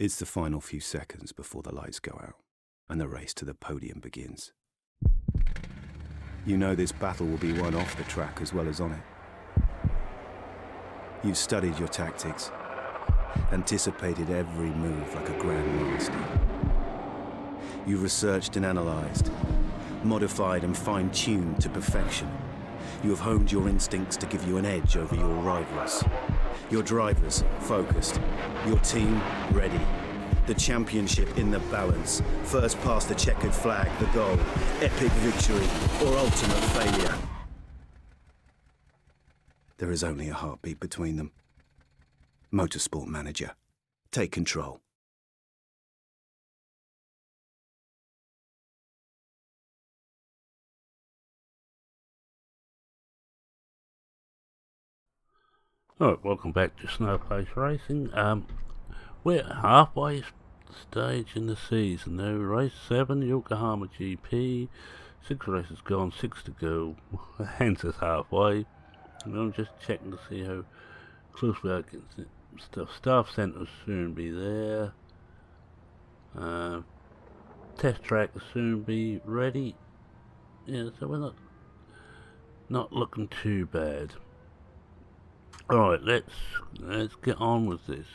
It's the final few seconds before the lights go out, and the race to the podium begins. You know this battle will be won off the track as well as on it. You've studied your tactics, anticipated every move like a grandmaster. You've researched and analysed, modified and fine-tuned to perfection. You have honed your instincts to give you an edge over your rivals. Your drivers focused, your team ready. The championship in the balance. First past the checkered flag, the goal. Epic victory or ultimate failure. There is only a heartbeat between them. MotorSport Manager. Take control. Alright, welcome back to Snowpace Racing. We're halfway stage in the season now. Race 7, Yokohama GP. 6 races gone, 6 to go. Hence it's halfway. And I'm just checking to see how close we are against it. Staff centre will soon be there. Test track will soon be ready. Yeah, so we're not looking too bad. Alright, let's get on with this.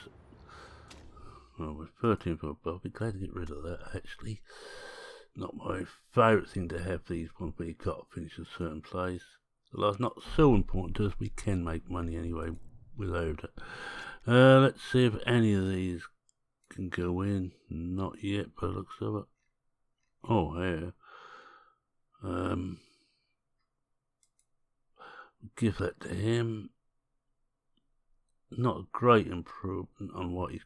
Well, we're 13 for above. I'll be glad to get rid of that, actually. Not my favourite thing to have these ones where you've got to finish a certain place. Although it's not so important to us, we can make money anyway without it. Let's see if any of these can go in. Not yet, by the looks of it. Oh, yeah. Give that to him. Not a great improvement on what he's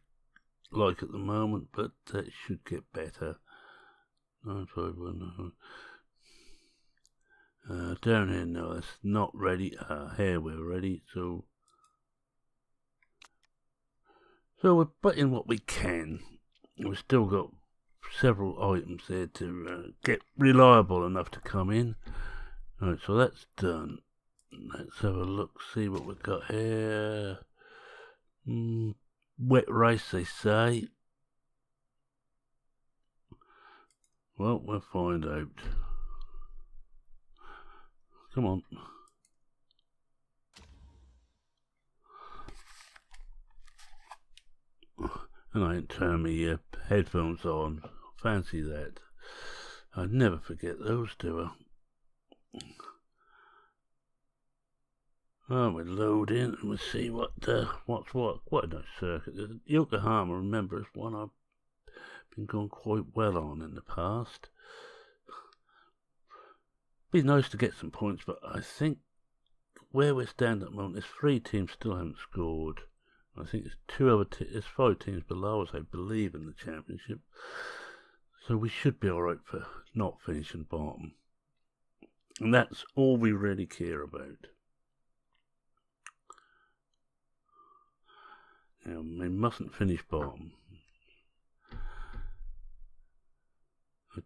like at the moment, but that should get better. 951. Down here, no, that's not ready. Here we're ready, so we're putting what we can. We've still got several items there to get reliable enough to come in. Alright, so that's done. Let's have a look, see what we've got here. Wet race, they say. Well, we'll find out. Come on. And I ain't turned my headphones on. Fancy that. I'd never forget those, do I? Oh, we load in and we see what's what. Quite a nice circuit. Yokohama, remember, is one I've been going quite well on in the past. Be nice to get some points, but I think where we stand at the moment, there's 3 teams still haven't scored. I think there's 5 teams below us, I believe, in the championship. So we should be alright for not finishing bottom. And that's all we really care about. Yeah, we mustn't finish bottom. I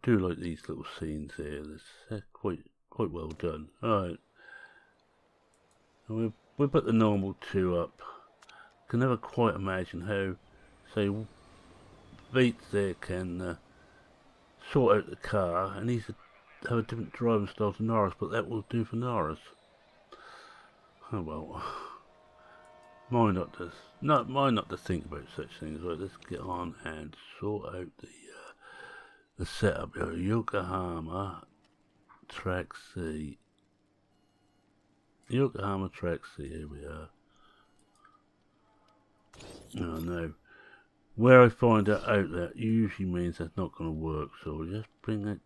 do like these little scenes here. They're quite well done. Alright. We put the normal 2 up. Can never quite imagine how, say, Veets there can sort out the car, and he's have a different driving style to Norris, but that will do for Norris. Oh well. Mine not to think about such things. Right, let's get on and sort out the setup here. Yokohama Track C. Yokohama Track C, here we are. Oh no. Where I find that out, that usually means that's not going to work, so we'll just bring it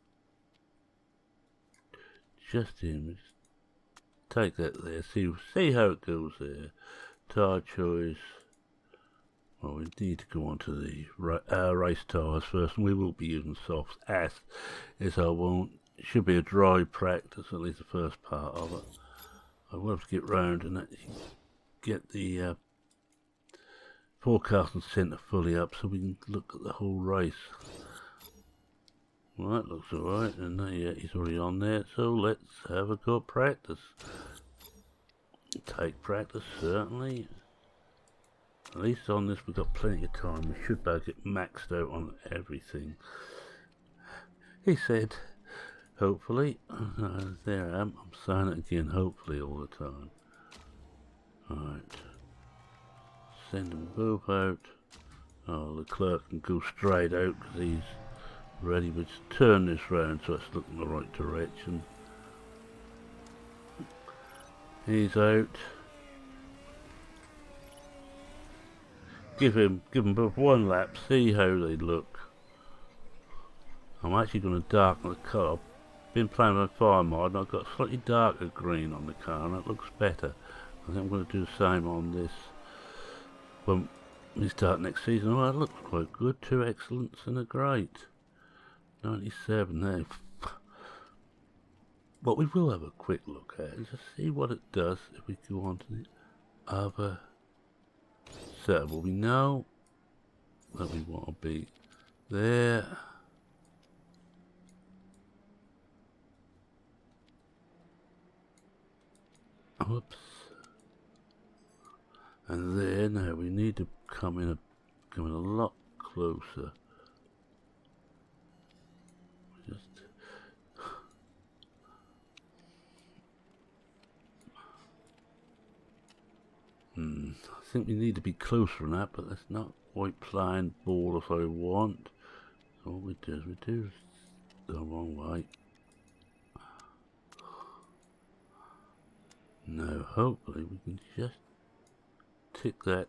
just in. Just take that there, see how it goes there. Tire choice. Well, we need to go on to the race tires first, and we will be using softs as I won't. It should be a dry practice, at least the first part of it. I will have to get round and actually get the forecasting centre fully up so we can look at the whole race. Well, that looks alright, and yeah, he's already on there, so let's have a go at practice. Take practice, certainly. At least on this we've got plenty of time. We should be able to get maxed out on everything. He said, hopefully. There I am. I'm saying it again, hopefully, all the time. Right. Send them both out. Oh, the clerk can go straight out because he's ready. But just turn this round so it's looking the right direction. He's out. Give them both one lap. See how they look. I'm actually going to darken the colour. I've been playing with fire mod and I've got slightly darker green on the car and that looks better. I think I'm going to do the same on this when we start next season. Oh, that looks quite good. 2 excellents and a great. 97 there. What we will have a quick look at is to see what it does if we go on to the other setup. Well, we know that we want to be there. Whoops. And there, now we need to come in a lot closer. Just I think we need to be closer than that, but that's not quite playing ball as I want. So what we do is we do the wrong way. Now hopefully we can just tick that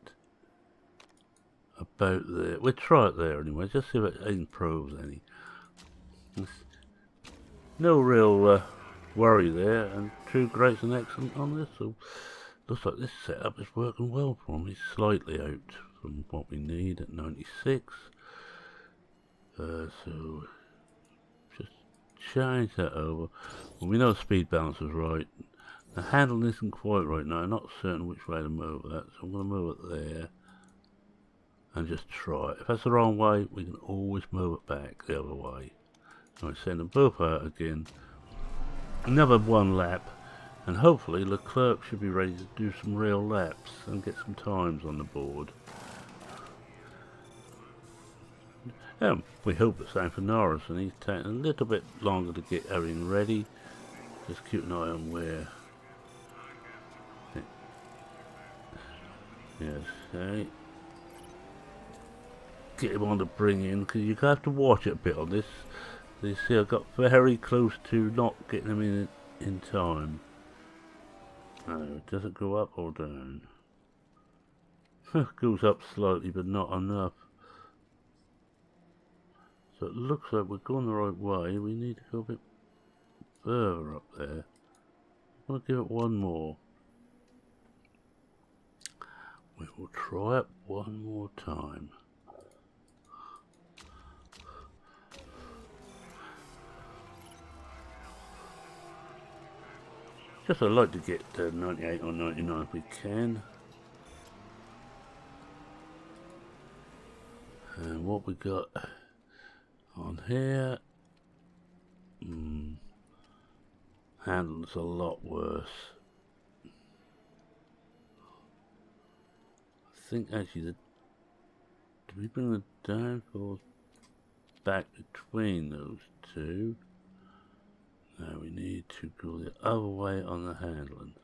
about there. We'll try it there anyway, just see if it improves any. There's no real worry there, and 2 greats and excellent on this, so looks like this setup is working well for me. Slightly out from what we need at 96. So just change that over. Well, we know the speed balance is right. The handle isn't quite right now. I'm not certain which way to move that, so I'm going to move it there and just try it. If that's the wrong way, we can always move it back the other way. Right, send them both out again. Another 1 lap, and hopefully Leclerc should be ready to do some real laps and get some times on the board. We hope the same for Norris, and he's taking a little bit longer to get everything ready. Just keep an eye on where. Yes, okay. Get him on the bring in, because you have to watch it a bit on this. You see, I got very close to not getting him in time. No, does it go up or down? Goes up slightly, but not enough. So it looks like we're going the right way. We need to go a bit further up there. I'm going to give it 1 more. We will try it 1 more time. Just I'd like to get 98 or 99 if we can. And what we got on here, handles a lot worse. I think actually do we bring the downforce back between those 2? Now we need to go the other way on the handling.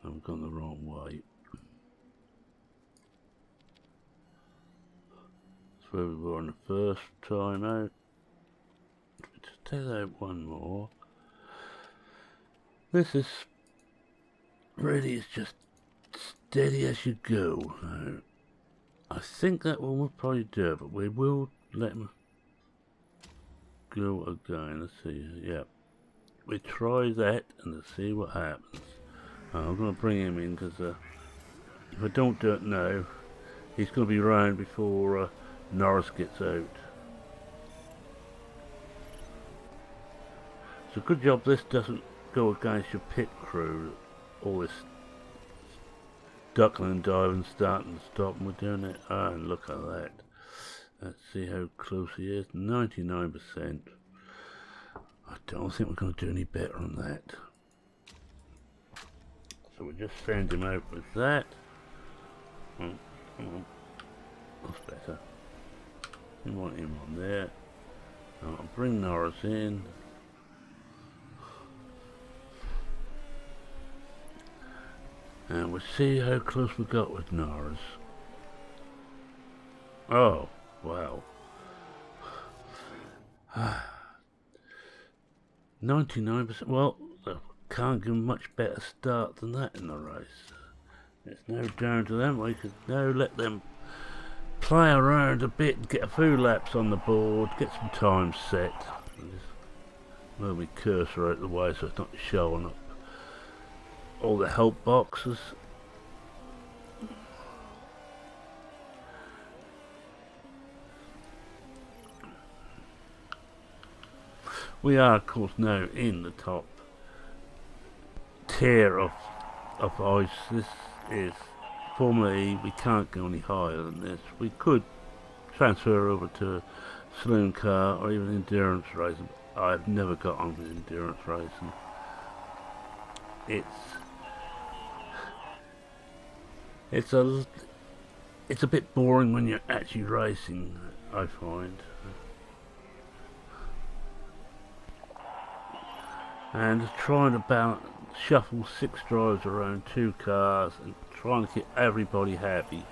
I've gone the wrong way. That's where we were on the first time out. Just take that out 1 more. This is really is just steady as you go. Now, I think that one will probably do it, but we will let him go again. Let's see. Yeah, we try that and let's see what happens. I'm going to bring him in because if I don't do it now, he's going to be round before Norris gets out. So good job this doesn't go against your pit crew. All this ducking and diving, starting and stopping, we're doing it. And look at that. Let's see how close he is. 99%. I don't think we're going to do any better on that. So we'll just send him out with that. Oh, come on. That's better. We want him on there. I'll bring Norris in. And we'll see how close we got with Norris. Oh, wow. 99%. Well, can't give them much better start than that in the race. It's now down to them. We could now let them play around a bit, get a few laps on the board, get some time set. Just move my cursor out of the way so it's not showing up all the help boxes. We are, of course, now in the top tier of ICE. This is Formula E. We can't go any higher than this. We could transfer over to saloon car or even endurance racing. I've never got on with endurance racing. It's a bit boring when you're actually racing, I find. And trying to shuffle 6 drivers around 2 cars and trying to keep everybody happy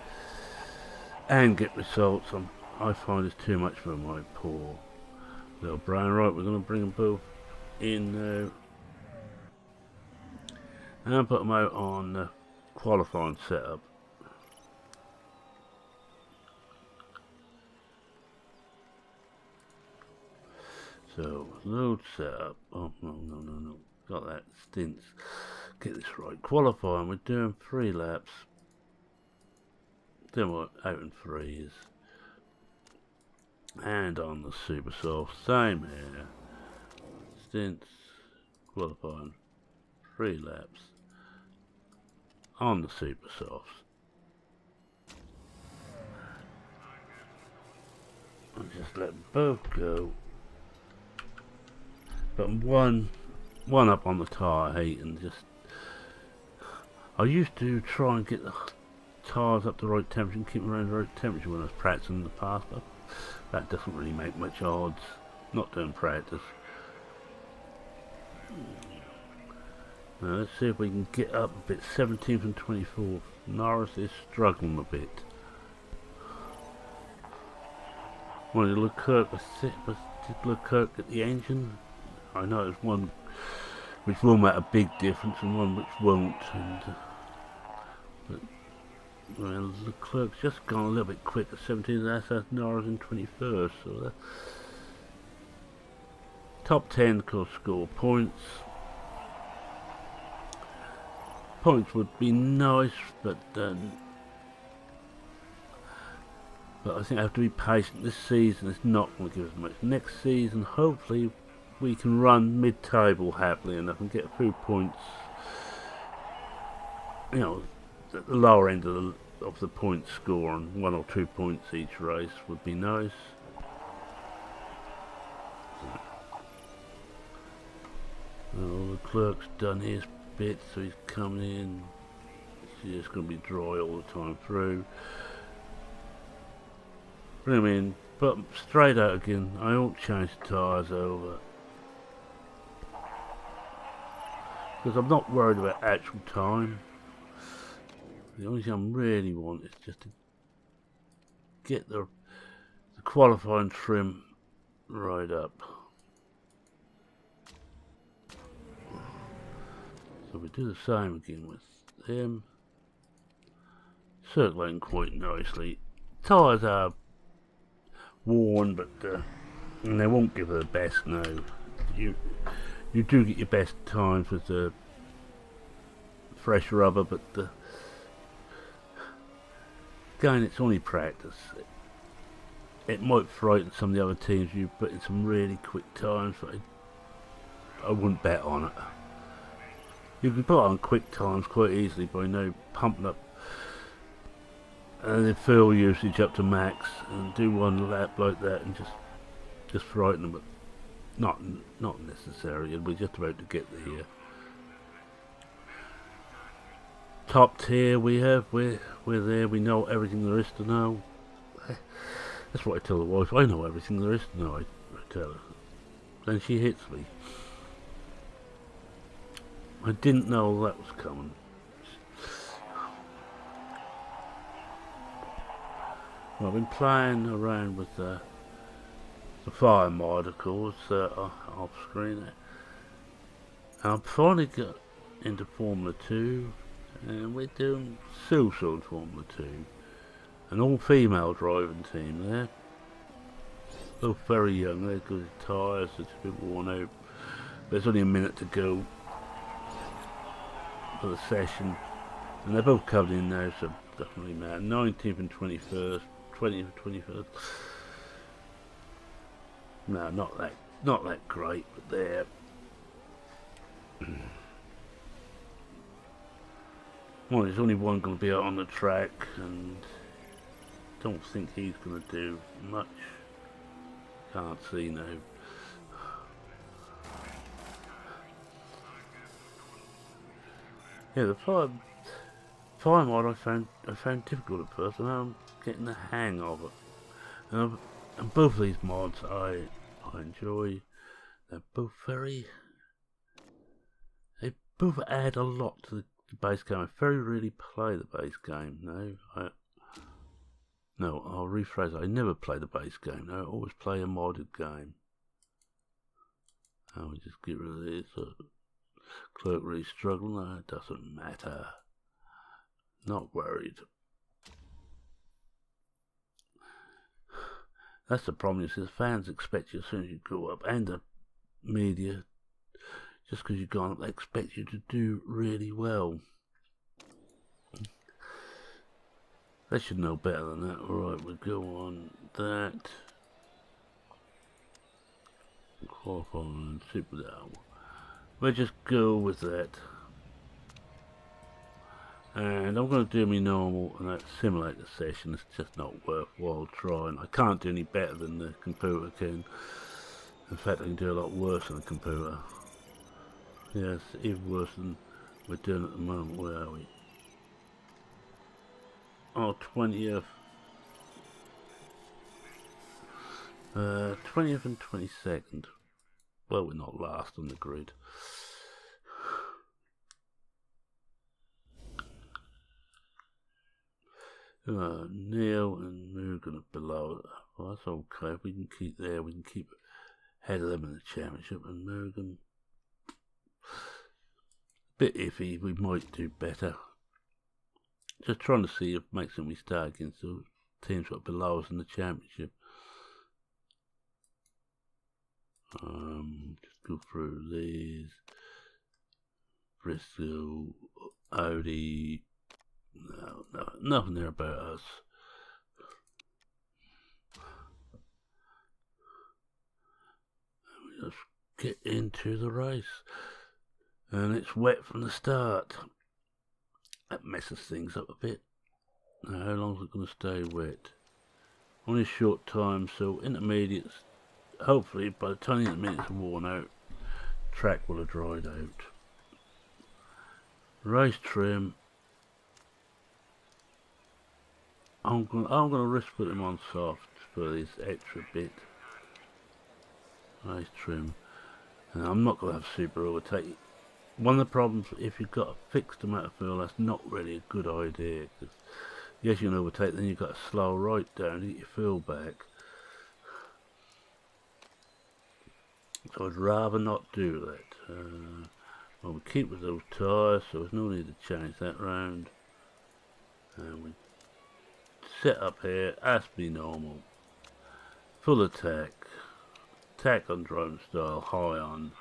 and get results, I find it's too much for my poor little brain. Right, we're going to bring them both in now and put them out on the qualifying setup. So, load setup. Oh, no. Got that. Stints. Get this right. Qualifying. We're doing 3 laps. Then we're out in 3s. And on the super soft. Same here. Stints. Qualifying. 3 laps. On the super softs. And just let them both go. But one up on the tyre heat, and just I used to try and get the tyres up to the right temperature and keep them around the right temperature when I was practicing in the past, but that doesn't really make much odds. Not doing practice. Now let's see if we can get up a bit. 17th and 24th. Norris is struggling a bit. Well, did Leclerc get the engine? I know there's one which will make a big difference and one which won't. But well, Leclerc's just gone a little bit quicker. 17th, that's Norris in 21st. So top 10 could score points. Points would be nice, but I think I have to be patient. This season is not going to give us much. Next season, hopefully, we can run mid-table happily enough and get a few points. You know, at the lower end of the point score, and 1 or 2 points each race would be nice. Well, the clerk's done his bit, so he's coming in. It's just going to be dry all the time through. Bring him in, put him straight out again. I won't change the tyres over, because I'm not worried about actual time. The only thing I really want is just to get the qualifying trim right up. So we do the same again with him. Circulating quite nicely. Tyres are worn, but and they won't give her the best now. You do get your best times with the fresh rubber, but again, it's only practice. It might frighten some of the other teams. You put in some really quick times, but I wouldn't bet on it. You can put on quick times quite easily by now pumping up the fuel usage up to max and do 1 lap like that and just frighten them, but not necessary. And we're just about to get there. top tier we have. We're there. We know everything there is to know. That's what I tell the wife. I know everything there is to know. I tell her. Then she hits me. I didn't know that was coming. Well, I've been playing around with the fire mod, of course, off screen. And I've finally got into Formula 2, and we're doing so-so Formula 2. An all-female driving team there. Both very young, they've got tyres that's a bit worn out. There's only a minute to go for the session. And they're both covered in now, so definitely matter. 19th and 21st. 20th and 21st. No, not that great, but there. Well, there's only one going to be out on the track, and don't think he's going to do much. Can't see now. Yeah, the fire mod I found difficult at first, and I'm getting the hang of it. And both of these mods I enjoy. They're both they both add a lot to the base game. I very rarely play the base game. No, I'll rephrase it. I never play the base game. No, I always play a modded game. Oh, we just get rid of this. Clerk really struggling. No, it doesn't matter. Not worried. That's the problem. Is the fans expect you as soon as you go up, and the media, just because you've gone up, they expect you to do really well. They should know better than that. Alright, we'll go on that. Qualifying, super down. We'll just go with that. And I'm going to do my normal and that simulator session. It's just not worthwhile trying. I can't do any better than the computer can. In fact, I can do a lot worse than the computer. Yes, even worse than we're doing at the moment. Where are we? Oh, 20th. 20th and 22nd. Well, we're not last on the grid. Neil and Mugen are below. Well, that's okay. If we can keep there, we can keep ahead of them in the championship. And Mugen, bit iffy. We might do better. Just trying to see if it makes them we start against the teams that are below us in the championship. Just go through these. Bristol, Audi. No, nothing there about us. We just get into the race. And it's wet from the start. That messes things up a bit. Now, how long is it going to stay wet? Only a short time, so intermediates, hopefully by the time the intermediates are worn out, track will have dried out. Race trim. I'm gonna risk putting them on soft for this extra bit. Race trim. And I'm not gonna have super overtake. One of the problems, if you've got a fixed amount of fuel, that's not really a good idea. Because yes, you can overtake, then you've got to slow right down to get your fuel back. So I'd rather not do that. Well, we keep with those tyres, so there's no need to change that round. And we set up here, as be normal. Full attack. Attack on drone style, high on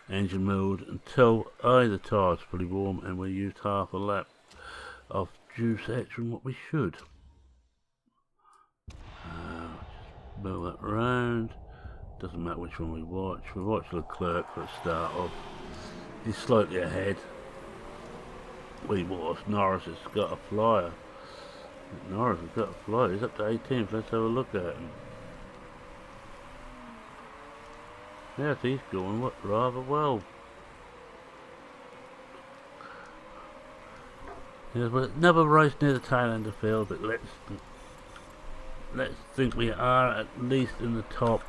engine mode until either tyre's fully warm, and we used half a lap of juice extra than what we should. Just move that around. Doesn't matter which one we watch. We watch Leclerc for a start off. He's slightly ahead. We was. Norris has got a flyer. Norris has got a flyer. He's up to 18th. Let's have a look at him. Yes, he's going rather well. Yes, but another race near the tail end of the field, but let's think we are at least in the top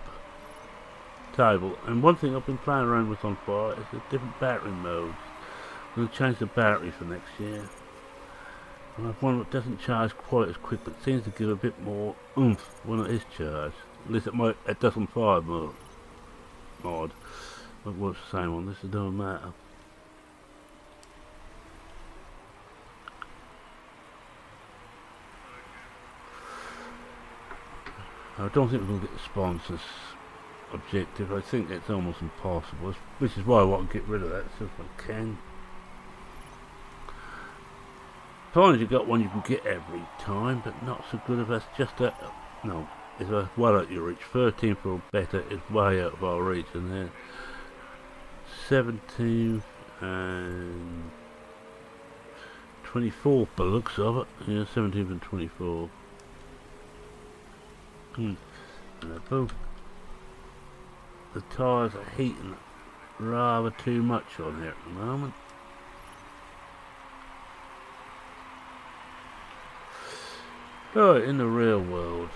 table. And one thing I've been playing around with on fire is the different battery modes. I'm going to change the battery for next year. I have one that doesn't charge quite as quick, but seems to give a bit more oomph when it is charged. At least it does on fire mod. But works the same on this, it doesn't matter. I don't think we're going to get the sponsors objective. I think it's almost impossible, which is why I want to get rid of that if I can. Finally, you got one you can get every time, but not so good if that's just a no. It's well out your reach. 13th or better is way out of our reach, and then 17th and 24th, by the looks of it. Yeah, 17th and 24th. And they're both. The tyres are heating rather too much on here at the moment. Right, in the real world,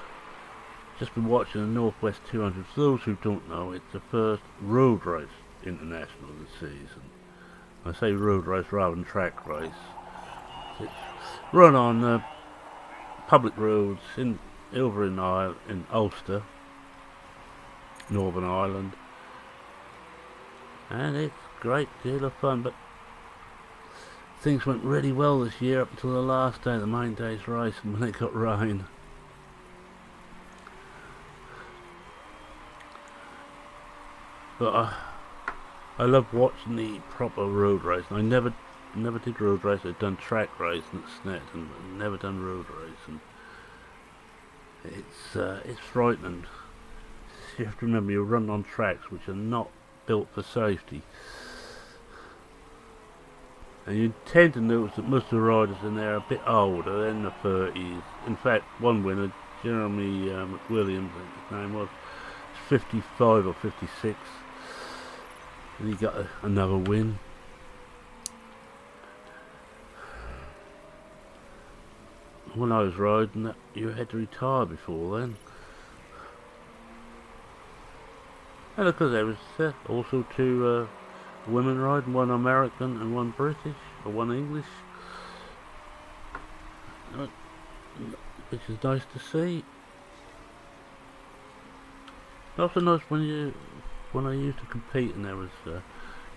just been watching the Northwest 200. For those who don't know, it's the first road race international of the season. I say road race rather than track race. It's run on public roads over in Ulster, Northern Ireland, and it's a great deal of fun. But things went really well this year up until the last day of the main day's race, and when it got rain. But I love watching the proper road race. I never did road race. I've done track racing at Snetton, but never done road racing. It's frightening. You have to remember you're running on tracks which are not built for safety. And you tend to notice that most of the riders in there are a bit older, they're in the 30s. In fact, one winner, Jeremy McWilliams, I think his name was, 55 or 56. And he got another win. When I was riding, you had to retire before then. And of course there was also two women riding, one American and one British, or one English, which is nice to see. Also nice when I used to compete, and there was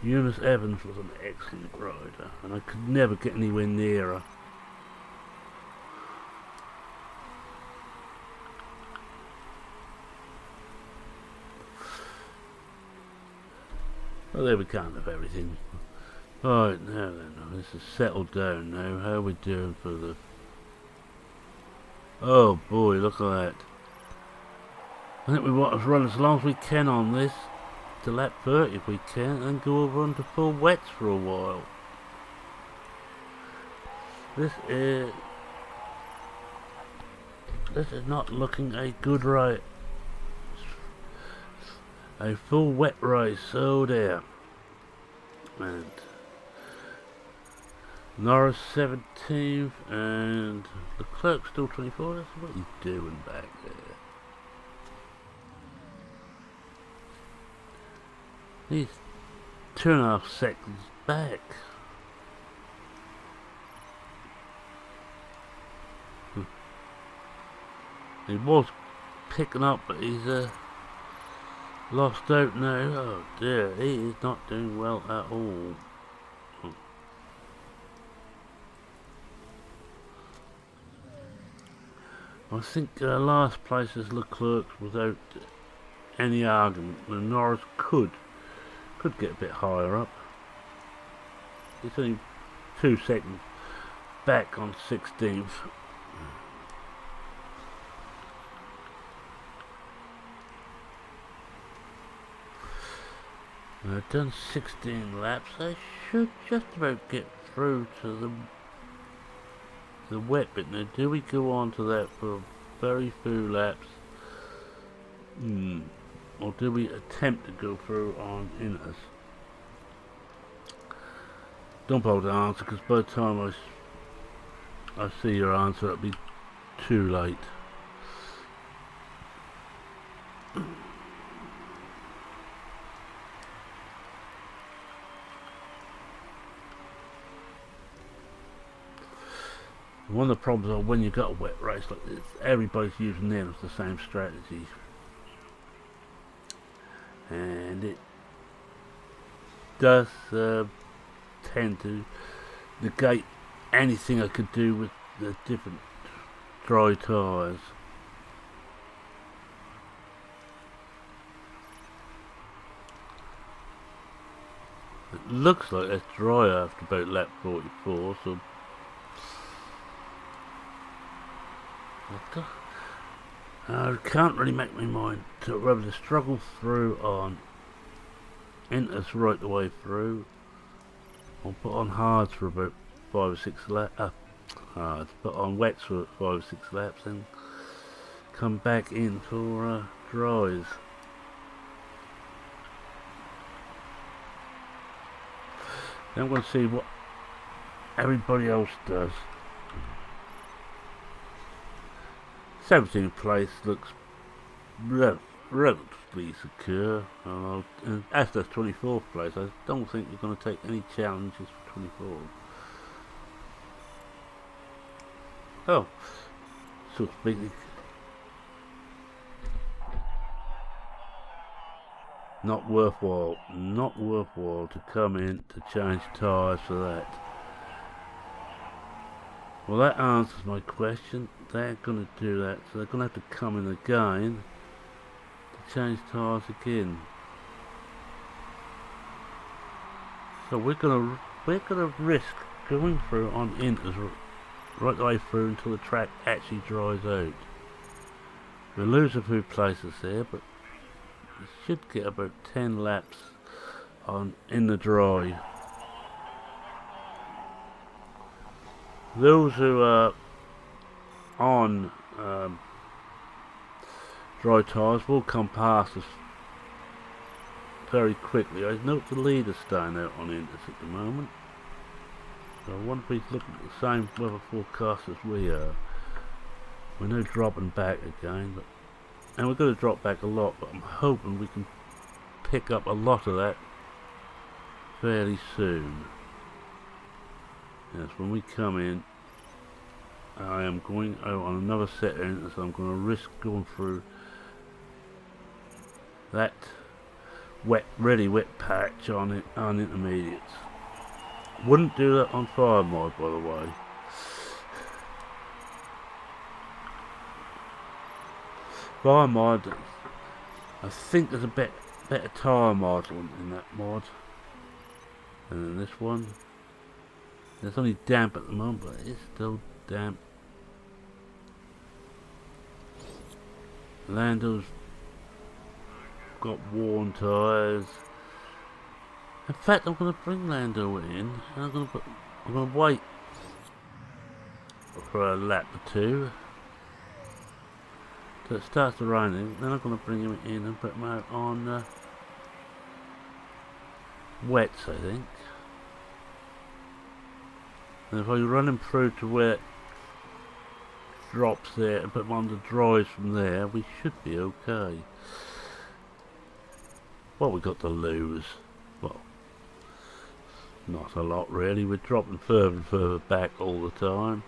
Eunice Evans was an excellent rider, and I could never get anywhere near her. Well, there we can't have everything. Right, now then, this is settled down now. How are we doing for the... Oh boy, look at that. I think we want to run as long as we can on this, to lap 30 if we can, and go over onto full wets for a while. This is not looking a good race. A full wet race, oh dear. And Norris 17th and Leclerc still 24. That's what he's doing back there. He's 2.5 seconds back. He was picking up, but he's lost out now. Oh dear, he is not doing well at all. I think last place is Leclerc without any argument. And Norris could get a bit higher up. He's only 2 seconds back on 16th. I've done 16 laps. I should just about get through to the wet bit. Now, do we go on to that for very few laps? Or do we attempt to go through on inners? Don't bother to answer, because by the time I see your answer, it'll be too late. One of the problems are when you've got a wet race like this, everybody's using them as the same strategy. And it does tend to negate anything I could do with the different dry tyres. It looks like it's dry after about lap 44, so I can't really make my mind to whether to struggle through on inters right the way through, or put on hards for about 5 or 6 laps. Hards, put on wets for 5 or 6 laps, and come back in for dries. Then I'm going to see what everybody else does. 17th place looks relatively secure, and as does 24th place. I don't think we're going to take any challenges for 24. Oh, so speaking, not worthwhile to come in to change tyres for that. Well, that answers my question. They're going to do that, so they're going to have to come in again to change tyres again. So we're going to risk going through on inters right the way through until the track actually dries out. We'll lose a few places there, but we should get about 10 laps in the dry. Those who are on dry tyres will come past us very quickly. I note the leader staying out on inters at the moment. So I wonder if he's looking at the same weather forecast as we are. We're now dropping back again, and we're going to drop back a lot, but I'm hoping we can pick up a lot of that fairly soon. Yes, when we come in, I am going out on another set in, so I'm going to risk going through that really wet patch on intermediates. Wouldn't do that on fire mod, by the way. Fire mod, I think there's a better tyre model in that mod than in this one. It's only damp at the moment, but it's still damp. Lando's got worn tyres. In fact, I'm going to bring Lando in, and I'm going to wait for a lap or two till it starts to rain. Then I'm going to bring him in and put him out on wets, I think. And if I run him through to where it drops there and put him on the dries from there, we should be okay. What we got to lose? Well, not a lot really. We're dropping further and further back all the time.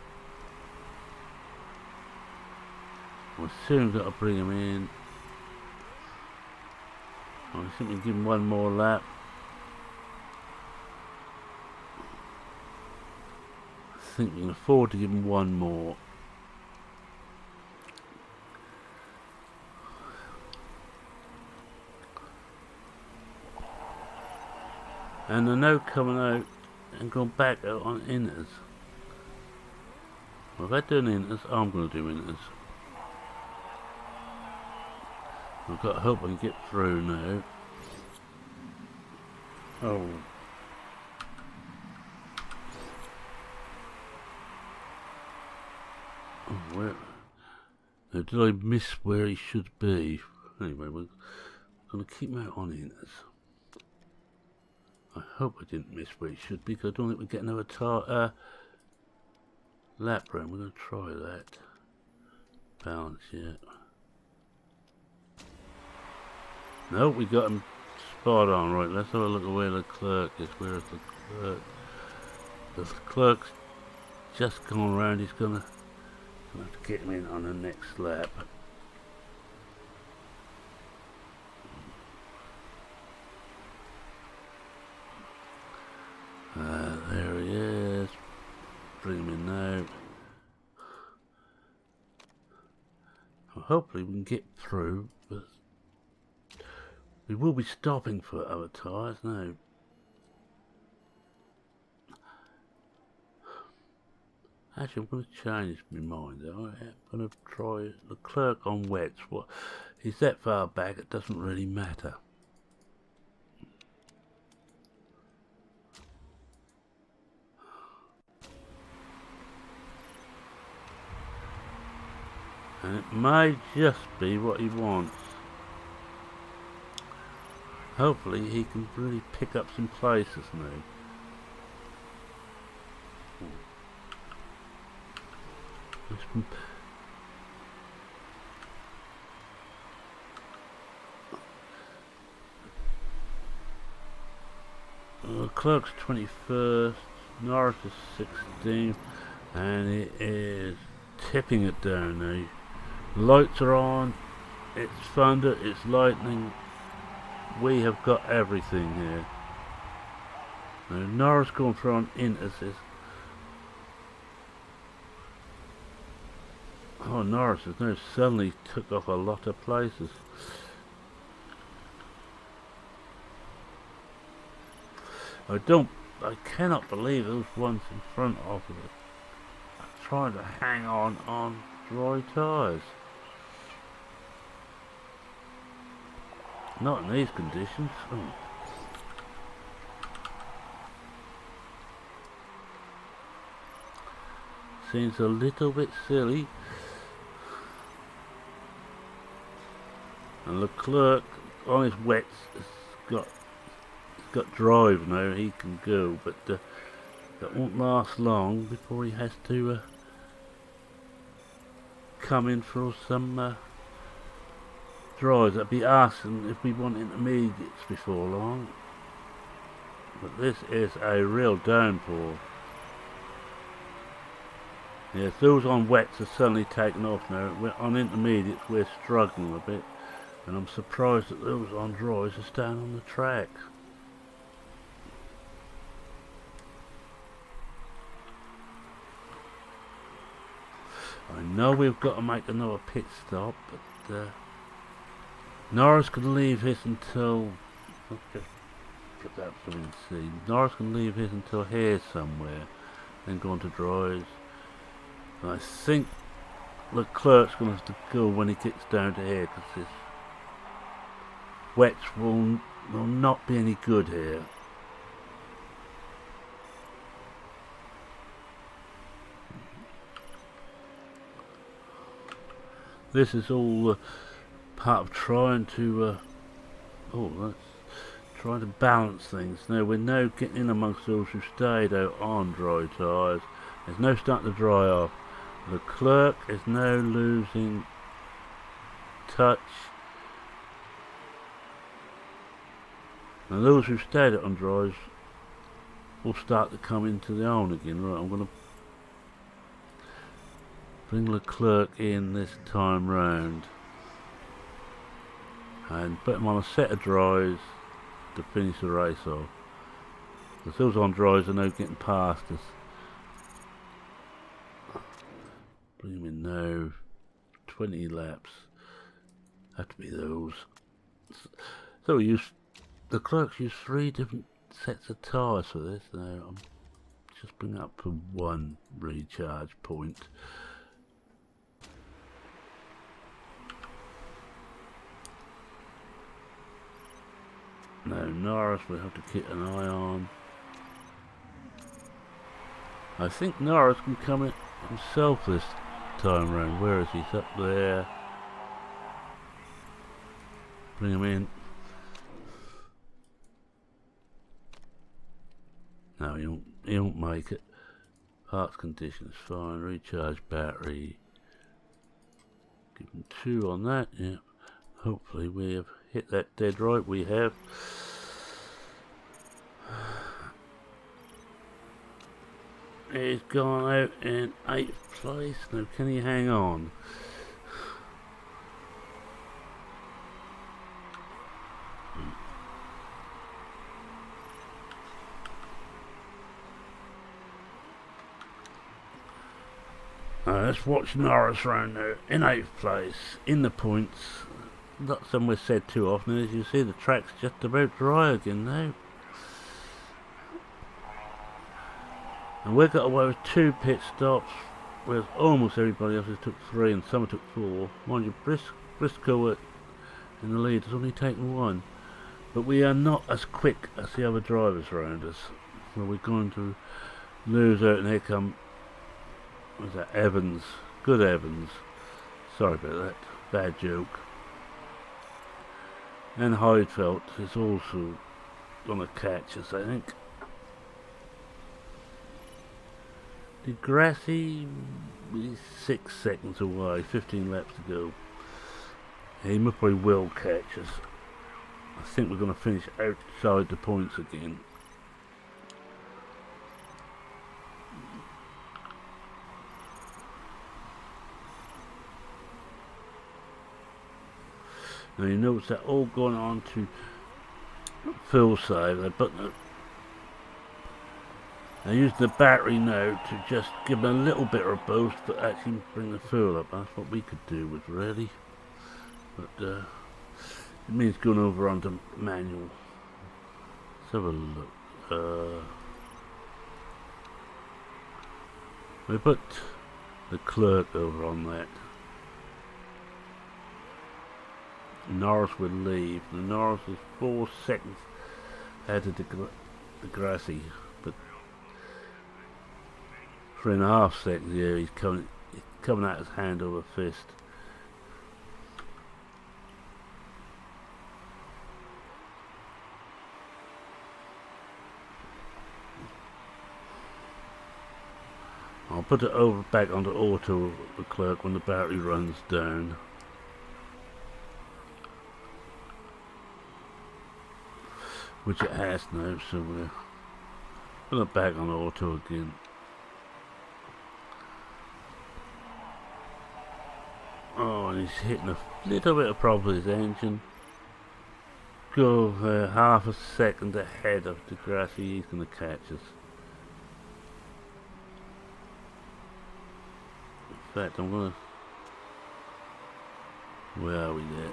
We've soon got to bring him in. I think we can give him one more lap. I think we can afford to give him one more. And they're now coming out and going back out on inters. Well, if they're doing inters, I'm going to do inters. I've got to hope I can get through now. Oh. Oh, where? Now, did I miss where he should be? Anyway, we're going to keep him out on inters. I hope I didn't miss where he should be, because I don't think we get another lap room. We're going to try that. Balance yet. No, we got him spot on. Right, let's have a look at where the clerk is. Where is the clerk? The clerk's just gone around. He's gonna have to get him in on the next lap. There he is. Bring him in now. Well, hopefully we can get through, but we will be stopping for other tyres now. Actually, I'm going to change my mind. I'm going to try the clerk on wets. What? He's that far back, it doesn't really matter. And it may just be what he wants. Hopefully he can really pick up some places now. Clerk's 21st, Norris is 16th, and it is tipping it down now. Lights are on, it's thunder, it's lightning. We have got everything here. Now Norris going for an Inters. Oh, Norris has now suddenly took off a lot of places. I cannot believe those ones in front of it are trying to hang on dry tyres. Not in these conditions. Oh. Seems a little bit silly. And Leclerc on his wets has got drive now. He can go, but that won't last long before he has to come in for some drives. That'd be asking if we want intermediates before long. But this is a real downpour. Yes, those on wets are suddenly taken off now. On intermediates we're struggling a bit, and I'm surprised that those on dries are staying on the track. I know we've got to make another pit stop, but Norris can leave his until... Let's just put that so we can see. Norris can leave his until here somewhere, then go on to dries. And I think Leclerc's going to have to go when he gets down to here, because his wets will not be any good here. This is all part of trying to trying to balance things. Now we're now getting in amongst those who stayed out on dry tyres. It's now starting to dry off. The clerk is now losing touch. And those who stayed out on dries will start to come into their own again. Right, I'm going to bring Leclerc in this time round and put him on a set of dries to finish the race off. Because those on dries are now getting past us. Bring him in now. 20 laps. Have to be those. So the clerks use 3 different sets of tyres for this. Now I'm just bringing up for 1 recharge point. Now Norris we have to keep an eye on. I think Norris can come in himself this time round. Where is he? He's up there. Bring him in. No, he won't make it. Parts conditions fine. Recharge battery. Give them 2 on that. Yeah. Hopefully we have hit that dead right. We have. He's gone out in 8th place. Now can he hang on? Let's watch Norris round now in 8th place, in the points. Not somewhere said too often. As you see, the track's just about dry again now. And we've got away with 2 pit stops, whereas almost everybody else has took 3 and some took 4. Mind you, Briscoe in the lead has only taken 1. But we are not as quick as the other drivers around us. Well, we're going to lose out, and here come, what's that, Evans. Good Evans. Sorry about that. Bad joke. And Heidfeld is also going to catch us, I think. Degrassi is 6 seconds away, 15 laps to go. He most probably will catch us. I think we're going to finish outside the points again. Now you notice that all going on to fuel save, but they're using the battery now to just give them a little bit of a boost, but actually bring the fuel up. That's what we could do with really. But it means going over onto manual. Let's have a look. We put the clerk over on that. Norris would leave. Norris is 4 seconds ahead of the Grassi, but 3.5 seconds. Yeah, he's coming out his hand over fist. I'll put it over back onto auto, the clerk, when the battery runs down. Which it has now, so we're put it back on auto again. Oh, and he's hitting a little bit of problem with his engine. Go half a second ahead of Degrassi. He's going to catch us. In fact, I'm going to... Where are we there?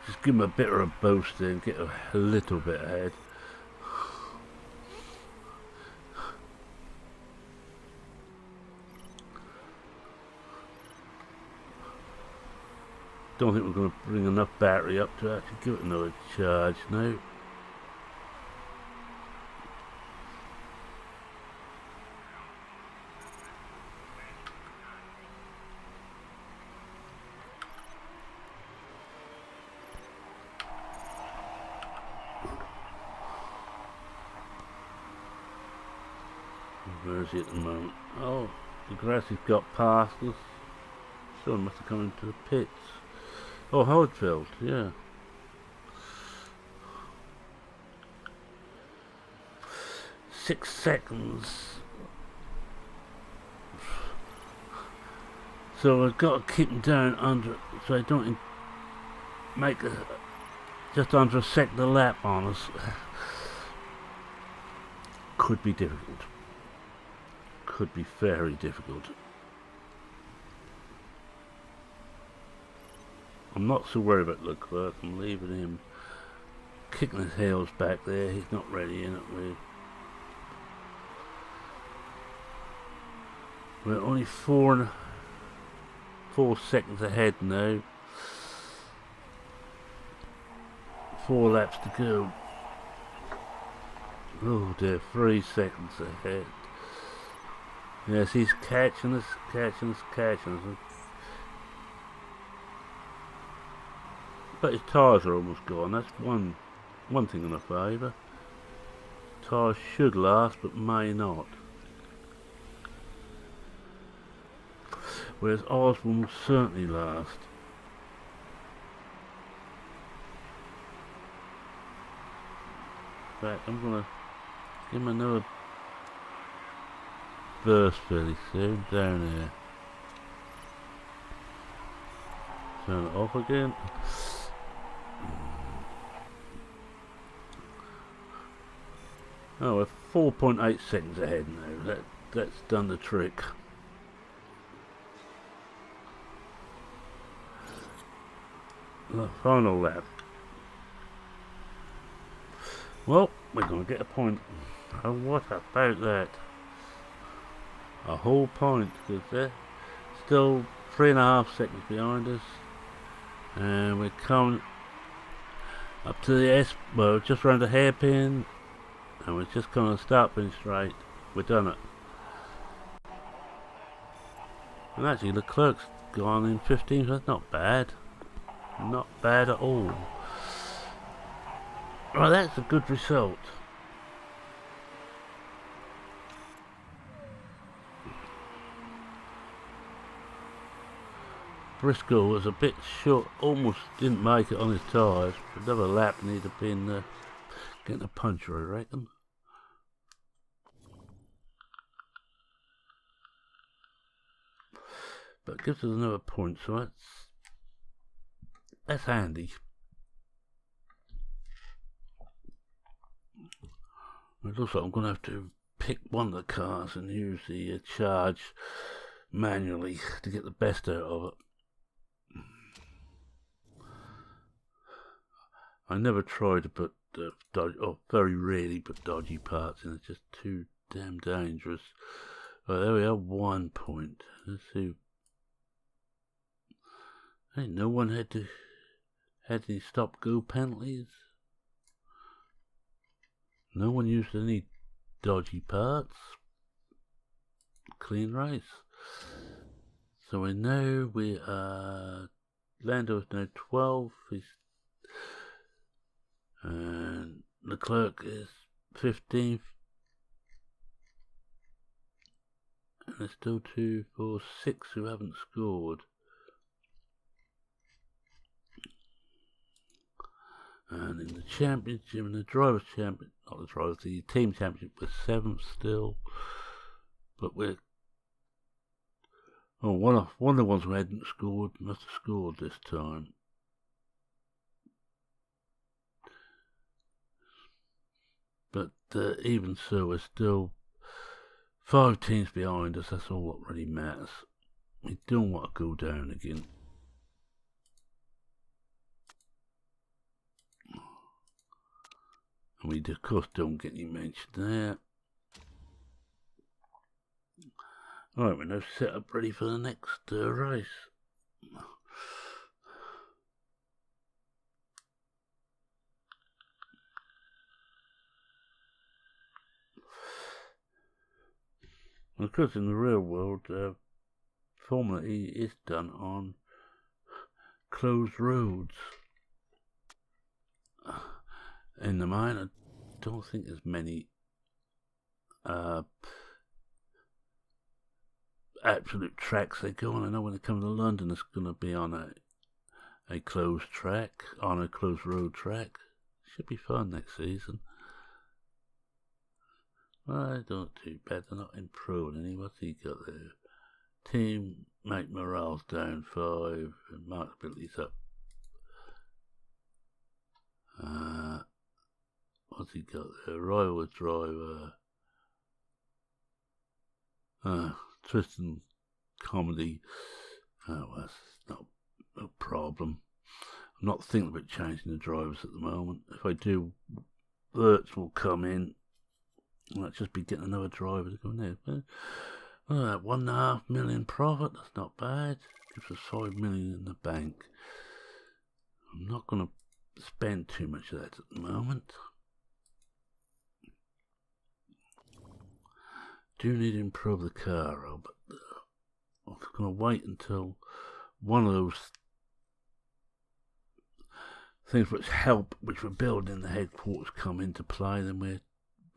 Just give him a bit of a boost there and get a little bit ahead. Don't think we're going to bring enough battery up to actually give it another charge now. Where is he at the moment? Oh, the grass has got past us. Someone must have come into the pits. Oh, Holdfeld, yeah. Six seconds. So I've got to keep them down under, so I don't make just under a second a lap on us. Could be difficult. Could be very difficult. I'm not so worried about Leclerc. I'm leaving him kicking his heels back there. He's not ready in it. We're only 4 seconds ahead now. 4 laps to go. Oh dear, 3 seconds ahead. Yes, he's catching us. But his tyres are almost gone. That's one one thing in a favour. Tyres should last, but may not. Whereas Osborne will certainly last. In fact, I'm going to give him another burst fairly soon, down here. Turn it off again. Oh, we're 4.8 seconds ahead now. That's done the trick. The final lap. Well, we're going to get a point. Oh, what about that? A whole point, because they're still 3.5 seconds behind us. And we're coming up to the well, just around the hairpin. And we're just going to start finish straight. We've done it. And actually, Leclerc's gone in 15th. That's not bad. Not bad at all. Well, that's a good result. Briscoe was a bit short, almost didn't make it on his tyres. Another lap and he'd have been getting a puncture, I reckon. But it gives us another point, so that's handy. It looks like I'm going to have to pick one of the cars and use the charge manually to get the best out of it. I never try to put very rarely put dodgy parts in. It's just too damn dangerous. Right, there we are, 1 point. Let's see. Hey, no one had any stop-go penalties. No one used any dodgy parts. Clean race. So we know we are... Lando's now 12. And Leclerc is 15th. And there's still 2, 4, 6 who haven't scored. And in the championship, in the drivers' championship, not the drivers, the team championship, we're 7th still. But we're... Oh, one of the ones who hadn't scored must have scored this time. But even so, we're still 5 teams behind us. That's all what really matters. We don't want to go down again. And we, of course, don't get any mention there. Alright, we're now set up ready for the next race. Of course, in the real world, Formula E is done on closed roads. In the mine, I don't think there's many absolute tracks they go on. I know when they come to London, it's going to be on a closed track, on a closed road track. Should be fun next season. Well, not too bad. They're not improving any. What's he got there? Teammate morale's down 5, and markability's up. What's he got there? Rival driver. Tristan Comedy. Oh, that's not a problem. I'm not thinking about changing the drivers at the moment. If I do, Wirtz will come in. I'll just be getting another driver to come in there. Well, that 1.5 million profit, that's not bad. Gives us 5 million in the bank. I'm not going to spend too much of that at the moment. Do need to improve the car, but I'm going to wait until one of those things which help, which we're building the headquarters come into play, then we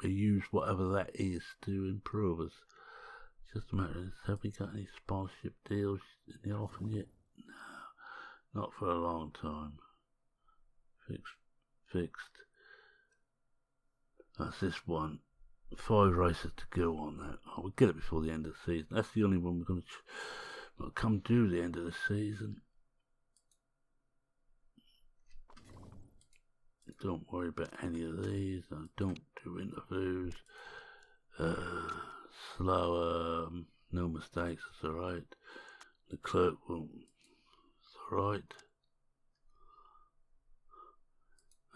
use whatever that is to improve us. Just a matter of, have we got any sponsorship deals in the offing yet? No, not for a long time. Fixed. That's this one. 5 races to go on that. Oh, we'll get it before the end of the season. That's the only one we're going to come do the end of the season. Don't worry about any of these. I don't do interviews. Slower, no mistakes, it's alright. The clerk won't, it's alright.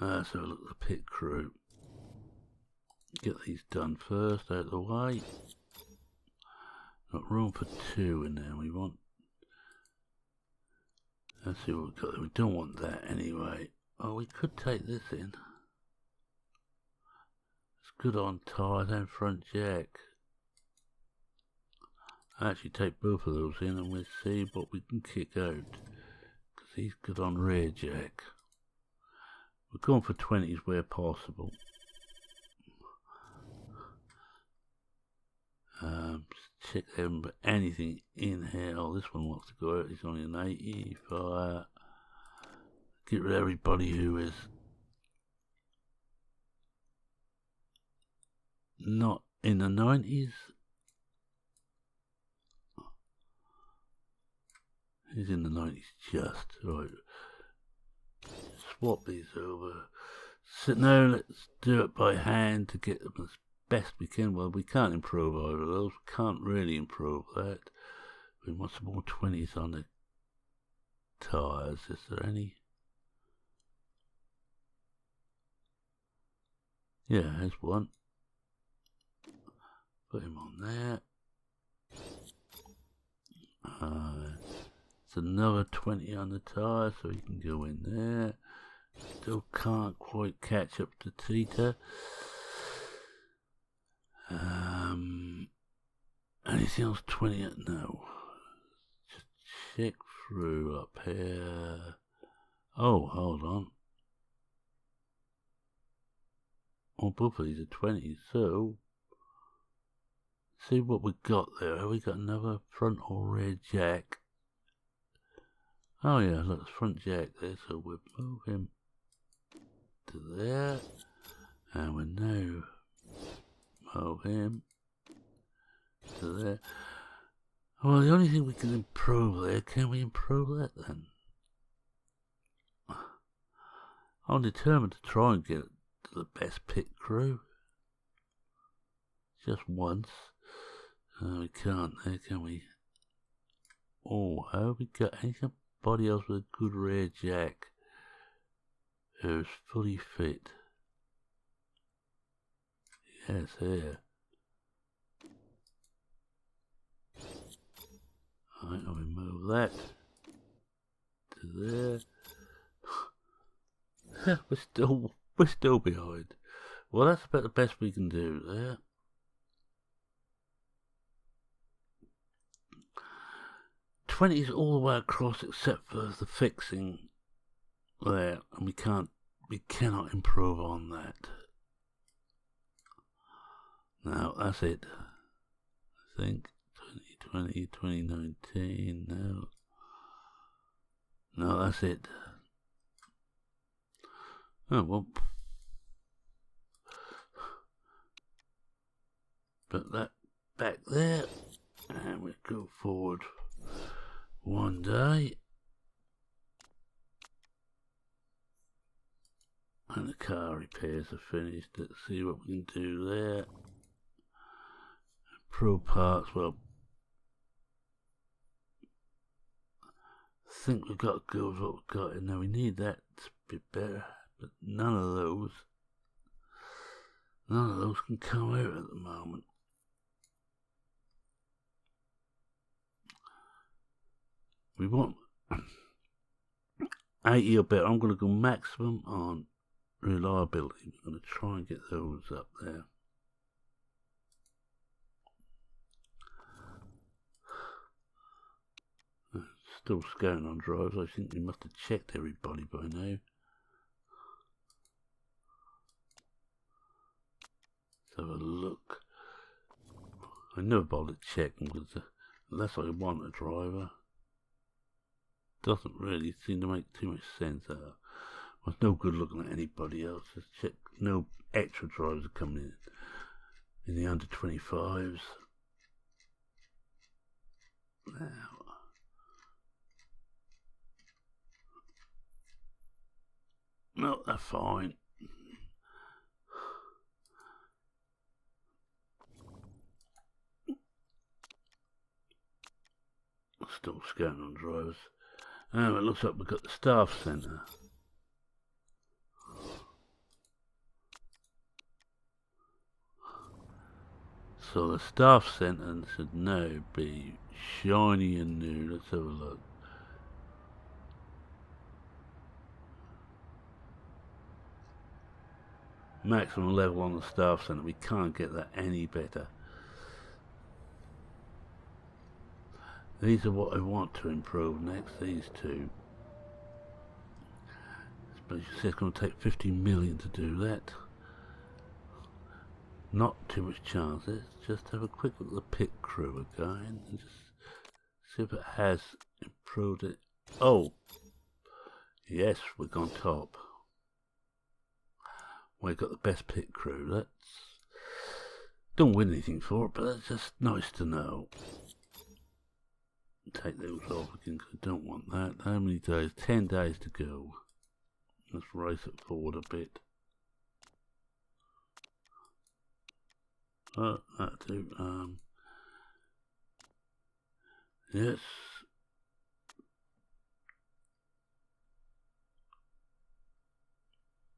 So look at the pit crew. Get these done first, out of the way. Got room for 2 in there, we want. Let's see what we've got. We don't want that anyway. Oh, we could take this in. It's good on tyres and front jack. Actually take both of those in and we'll see what we can kick out. Because he's good on rear jack. We're going for 20s where possible. Check them, but anything in here. Oh, this one wants to go out. He's only an 80. Fire. Get rid of everybody who is not in the 90s. He's in the 90s just. Right. Swap these over. So now let's do it by hand to get them as best we can. Well, we can't improve over those. We can't really improve that. We want some more 20s on the tyres. Is there any? Yeah, there's one. Put him on there. It's another 20 on the tyre, so he can go in there. Still can't quite catch up to Tita. Anything else 20? No. Just check through up here. Oh, hold on. Oh, both of these are 20s, so see what we got there. Have we got another front or rear jack? Oh yeah, look, front jack there, so we'll move him to there. And we now move him to there. Well, the only thing we can improve there, can we improve that then? I'm determined to try and get it to the best pit crew. Just once. We can't there, can we? Oh, have we got anybody else with a good rear jack who's fully fit? Yes, here. Alright, I'll remove that to there. We're still behind. Well, that's about the best we can do there. '20s all the way across except for the fixing there, and we cannot improve on that. Now that's it. I think 2020, 2019. No, that's it. Oh well. Put that back there, and we go forward one day. And the car repairs are finished. Let's see what we can do there. Pro parts, well, I think we've got to go with what we've got in there. We need that to be better, but none of those can come out at the moment. We want 80 or better. I'm going to go maximum on reliability. We're going to try and get those up there. Still scanning on drives. I think we must have checked everybody by now. Let's have a look. I never bothered checking because unless I want a driver, doesn't really seem to make too much sense. It's no good looking at anybody else. Just check no extra drivers are coming in the under 25s. Now, no, they're fine. Still scouting on drivers. It looks like we've got the staff centre. So the staff centre should now be shiny and new. Let's have a look. Maximum level on the staff centre. We can't get that any better. These are what I want to improve next, these two. But you see it's going to take 50 million to do that. Not too much chance. Let's just have a quick look at the pit crew again and just see if it has improved it. Oh! Yes, we've gone top. We've got the best pit crew. That's... Don't win anything for it, but that's just nice to know. Take those off again because I don't want that. How many days? 10 days to go. Let's race it forward a bit. Oh, that'll do. Yes.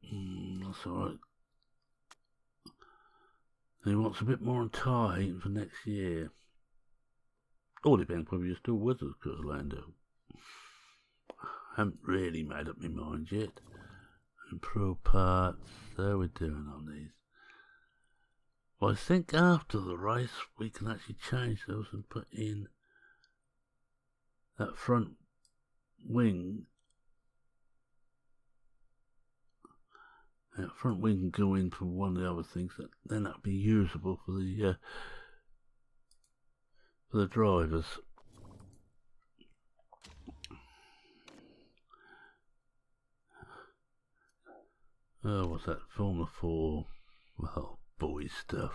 That's alright. He wants a bit more on tyre heating for next year. All depends whether you're still with us, Orlando. Haven't really made up my mind yet. Improve parts. How we're doing on these. Well, I think after the race we can actually change those and put in that front wing. That front wing can go into one of the other things that then that'll be usable for the drivers. Oh, what's that? Formula 4. Well, boy stuff.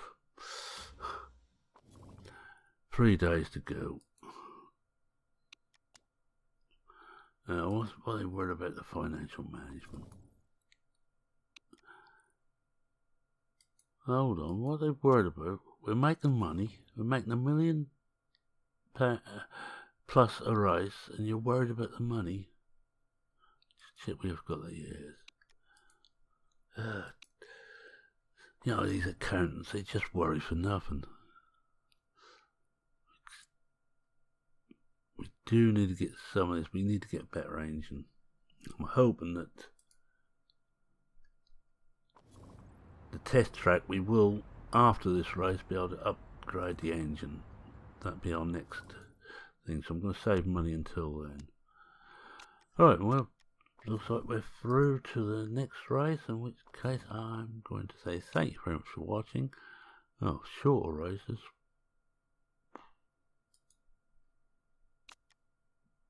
3 days to go. What are they worried about the financial management? Hold on, what are they worried about? We're making money. We're making £1 million plus a race, and you're worried about the money? Shit, we have got the years. You know, these accountants, they just worry for nothing. We do need to get some of this. We need to get better engine. I'm hoping that the test track, we will, after this race, be able to upgrade the engine. That'll be our next thing. So I'm going to save money until then. Alright, well, looks like we're through to the next race, in which case I'm going to say thank you very much for watching. Oh, shorter races.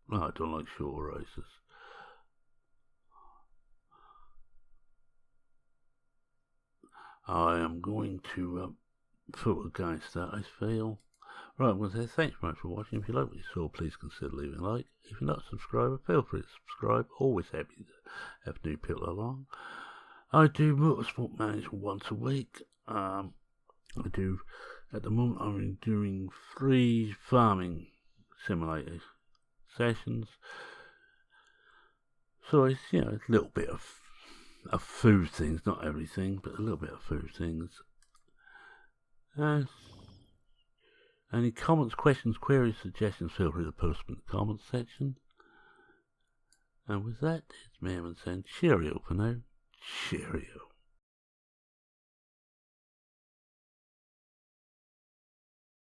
No, I don't like shorter races. I am going to vote against that, I feel. Right, I'm going to say thanks very much for watching. If you like what you saw, please consider leaving a like. If you're not a subscriber, feel free to subscribe. Always happy to have new people along. I do MotorSport Manager once a week. I do, at the moment, I'm doing 3 farming simulator sessions. So it's, you know, a little bit of food things, not everything, but a little bit of food things. Any comments, questions, queries, suggestions, feel free to post them in the comments section. And with that, it's me saying cheerio for now. Cheerio.